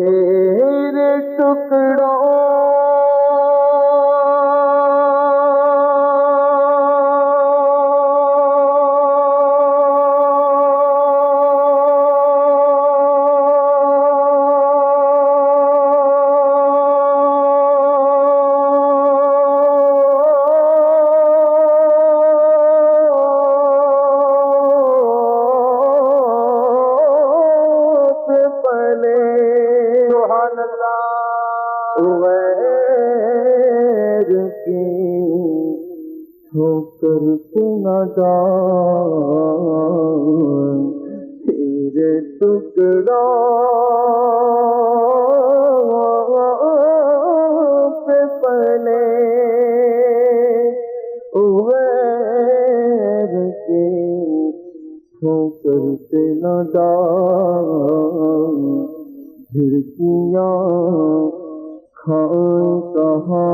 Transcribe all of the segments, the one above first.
تیرے ٹکڑوں غیر کی ٹھوکر سے نہ جان تیرے ٹکڑوں پہ پلے غیر کی ٹھوکر سے نہ جان جھڑکیاں کھائیں کہاں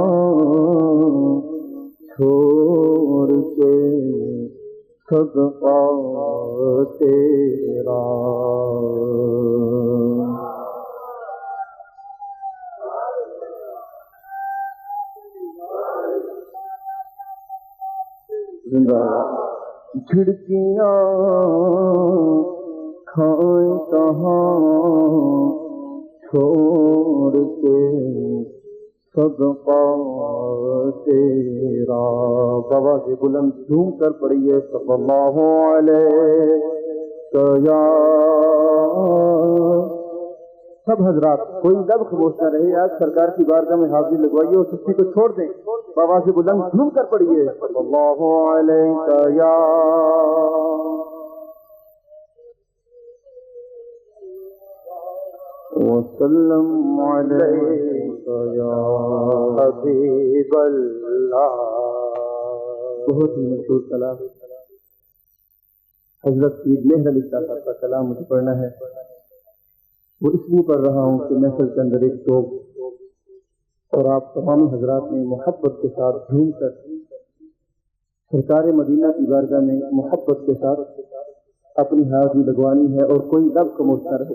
چھوڑ کے صدقہ تیرا زندہ جھڑکیاں کھائیں کہاں چھوڑ کے صدقہ تیرا بابا سے بلند جھوم کر پڑھیے صلی اللہ علیہ یا سب حضرات کوئی لب خاموش نہ رہے آج سرکار کی بارگاہ میں حاضری لگوائیے اور سستی کو چھوڑ دیں بابا سے بلند جھوم کر پڑھیے صلی اللہ علیہ یا وسلم علیک یا حبیب اللہ بہت ہی مشہور کلام حضرت پیر مہر علی صاحب کا کلام مجھے پڑھنا ہے وہ اس لیے پڑھ رہا ہوں کہ محفل کے اندر ایک تو اور آپ تمام حضرات نے محبت کے ساتھ جھوم کر سرکار مدینہ کی بارگاہ میں محبت کے ساتھ اپنی حاضری لگوانی ہے اور کوئی لب خاموش نہ رہے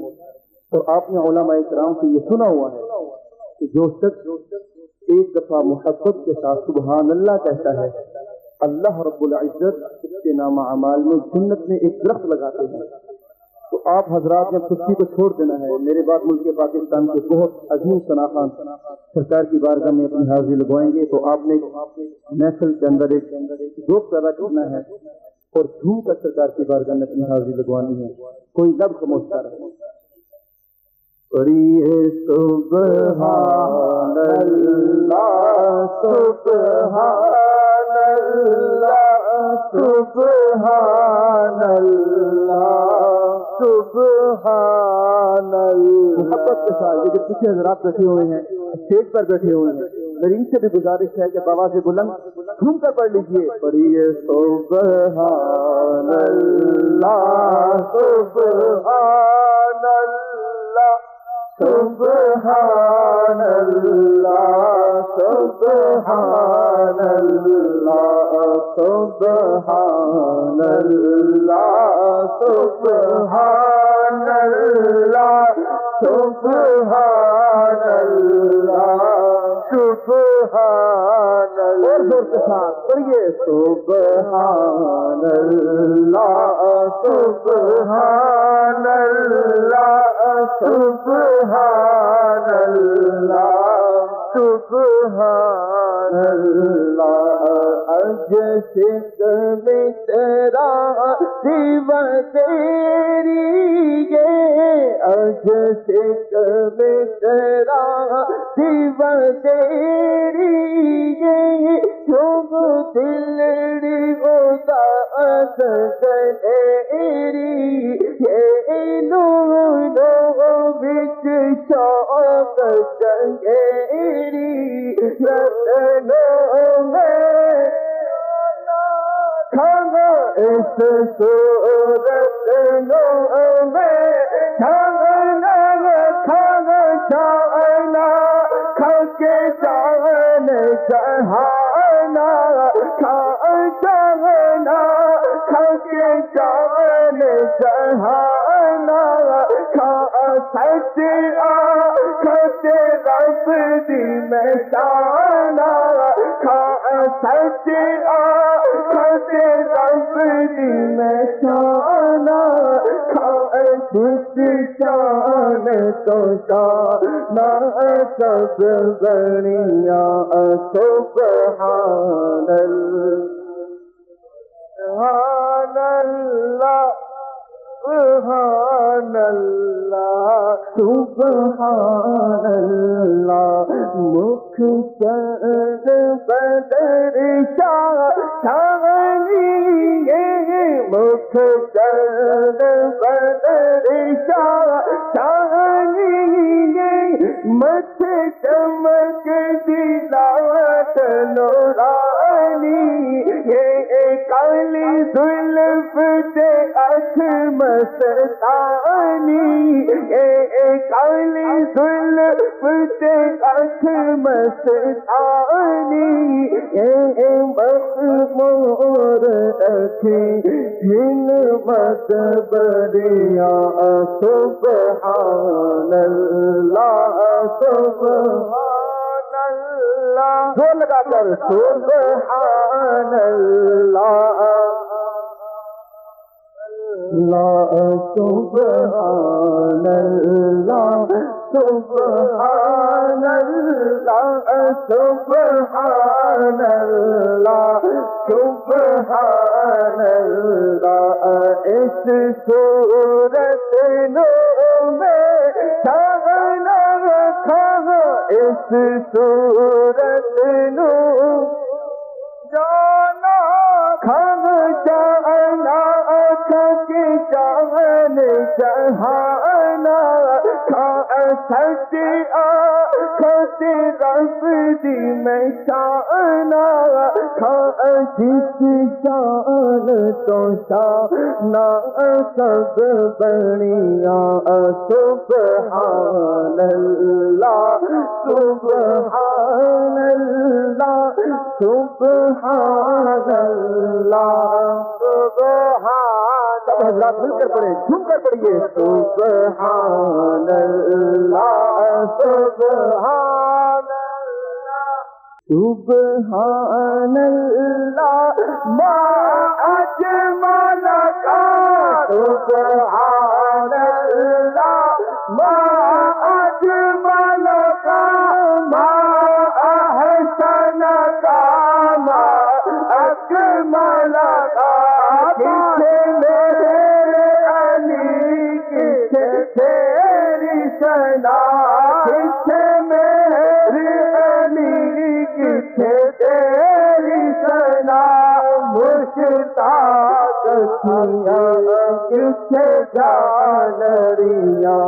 اور آپ نے علماء کرام سے یہ سنا ہوا ہے کہ جو شخص ایک دفعہ محبت کے ساتھ سبحان اللہ کہتا ہے اللہ رب العزت اس کے نام اعمال میں جنت میں ایک درخت لگاتے ہیں تو آپ حضرات نے سستی کو چھوڑ دینا ہے میرے بعد ملک پاکستان کے بہت عظیم ثناخان سرکار کی بارگاہ میں اپنی حاضری لگوائیں گے تو آپ نے محفل کے اندر ایک ذوق پیدا کرنا ہے اور جھوم کر سرکار کی بارگاہ میں اپنی حاضری لگوانی ہے کوئی لب خاموش نہ رہے پڑھیے سبحان اللہ سبحان اللہ سبحان اللہ سبحان اللہ محبت کے ساتھ یہ جو پیچھے حضرات بیٹھے ہوئے ہیں اسٹیج پر بیٹھے ہوئے ہیں میری ان سے بھی گزارش ہے کہ بابا سے بلند جھوم کر پڑھ لیجیے پڑھیے سبحان اللہ سبحان اللہ سبحان اللہ سبحان اللہ سبحان اللہ سبحان اللہ سبحان اللہ سبحان اللہ زور کے ساتھ پڑھیے سبحان اللہ سبحان اللہ سبحان اللہ سبحان اللہ جیسے کبھی تیرا دیوا تیری جیسے کبھی تیرا دیوا تیری جو دلڑی ہوتا تیری یہ لوگوں بچ شوق چنگیری رتنوں میں کھانا اس صورت میں کھانا چاہنا کھا کے جان چڑھانا چاہنا کھا کے جان چڑھانا سچا میں شانہ سچ آنکھیں ربی میں شانہ جس شان تو شانہ سب بڑیا سبحان اللہ سبحان اللہ سبحان اللہ مکھ چند بدر شانی مکھ چند بدر شانی مت چمک دلات نورانی یہ کالی زلف سے اکھ مستانی یہ کالی زلف سے اکھ مستانی یہ مخمور اکھیں جن مت بریا سبحان اللہ سبحان اللہ زور لگا کر سبحان اللہ سبحان اللہ سبحان اللہ سبحان اللہ سبحان اللہ اس صورت میں شانہ رکھا اس صورت جانا کھم جانا کے جان جہانا سچ آنکھیں ربی میں شانہ جس شان تو شانہ سب بڑیا سبحان اللہ سبحان اللہ سبحان اللہ سبحان حضرات مل کر پڑھیں جھوم کر پڑھیے سبحان اللہ سبحان سبحان اللہ ما اجمل کا سبحان اللہ ما اجمل کا ما احسن کا ما اکمل کا کسے میرے علی کسے تیری ثنا کسے میرے علی کسے تیری ثنا مشتاق کیا کسے جانریاں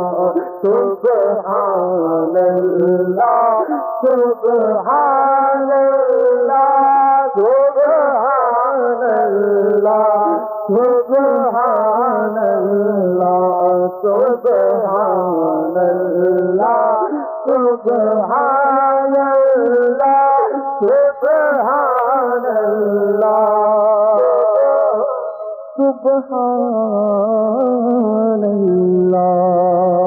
سبحان اللہ سبحان اللہ سبحان اللہ سبحان اللہ سبحان اللہ سبحان اللہ سبحان اللہ سبحان اللہ